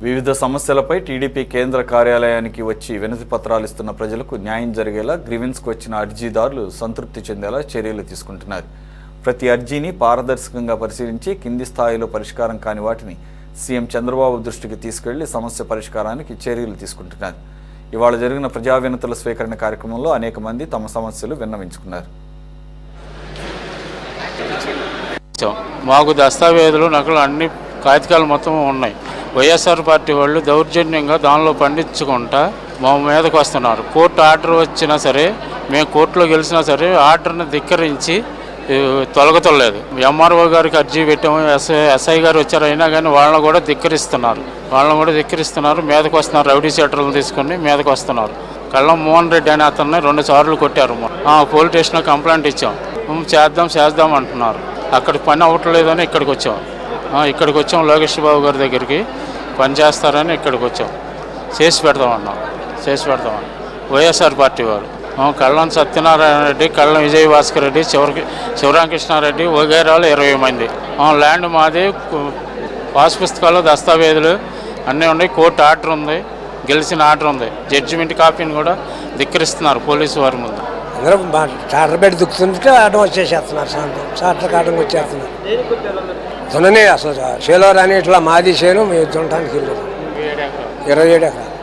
వివిధ సమస్యలపై టీడీపీ కేంద్ర కార్యాలయానికి వచ్చి వినతి పత్రాలు ఇస్తున్న ప్రజలకు న్యాయం జరిగేలా గ్రీవెన్స్కు వచ్చిన అర్జీదారులు సంతృప్తి చెందేలా చర్యలు తీసుకుంటున్నారు. ప్రతి అర్జీని పారదర్శకంగా పరిశీలించి కింది స్థాయిలో పరిష్కారం కాని వాటిని సీఎం చంద్రబాబు దృష్టికి తీసుకెళ్లి సమస్య పరిష్కారానికి చర్యలు తీసుకుంటున్నారు. ఇవాళ జరిగిన ప్రజా వినతుల స్వీకరణ కార్యక్రమంలో అనేక మంది తమ సమస్యలు విన్నవించుకున్నారు. మాకు దస్తావేజులు నకలు అన్ని కాగితాలు మొత్తం ఉన్నాయి. వైఎస్ఆర్ పార్టీ వాళ్ళు దౌర్జన్యంగా దానిలో పండించుకుంటా మా మీదకు వస్తున్నారు. కోర్టు ఆర్డర్ వచ్చినా సరే, మేము కోర్టులో గెలిచినా సరే ఆర్డర్ని ధిక్కరించి తొలగతలేదు. ఎంఆర్ఓ గారికి అర్జీ పెట్టాము, ఎస్ఐ గారు వచ్చారు, అయినా కానీ వాళ్ళని కూడా ధిక్కరిస్తున్నారు. మీదకు వస్తున్నారు. రౌడీ షీటర్లు తీసుకుని మీదకు వస్తున్నారు. కళ్ళం మోహన్ రెడ్డి అనే అతన్ని 2 సార్లు కొట్టారు. పోలీస్ స్టేషన్లో కంప్లైంట్ ఇచ్చాం. చేద్దాం అంటున్నారు. అక్కడ పని అవ్వట్లేదని ఇక్కడికి వచ్చాం. లోకేష్ బాబు గారి దగ్గరికి పని చేస్తారని ఇక్కడికి వచ్చాం. చేసి పెడతామని వైఎస్ఆర్ పార్టీ వారు కళ్ళం సత్యనారాయణ రెడ్డి, కళ్ళం విజయభాస్కర్ రెడ్డి, శివరామకృష్ణారెడ్డి వగైరాలు 20 మంది. ల్యాండ్ మాది, పాస్ పుస్తకాలు, దస్తావేజులు అన్నీ ఉన్నాయి. కోర్టు ఆర్డర్ ఉంది, గెలిచిన ఆర్డర్ ఉంది. జడ్జిమెంట్ కాపీని కూడా ధిక్కరిస్తున్నారు పోలీసు వారి ముందు. అందరూ చార్టర్ పెట్టి దుక్కుతుంటే ఆటం వచ్చేసేస్తున్నారు. చార్టర్ కాటం వచ్చేస్తున్నారు. దున్ననే అసలు చేలో రాని ఇట్లా మాది చేను మేము దున్నటానికి వెళ్ళాము. 27 ఎకరాలు.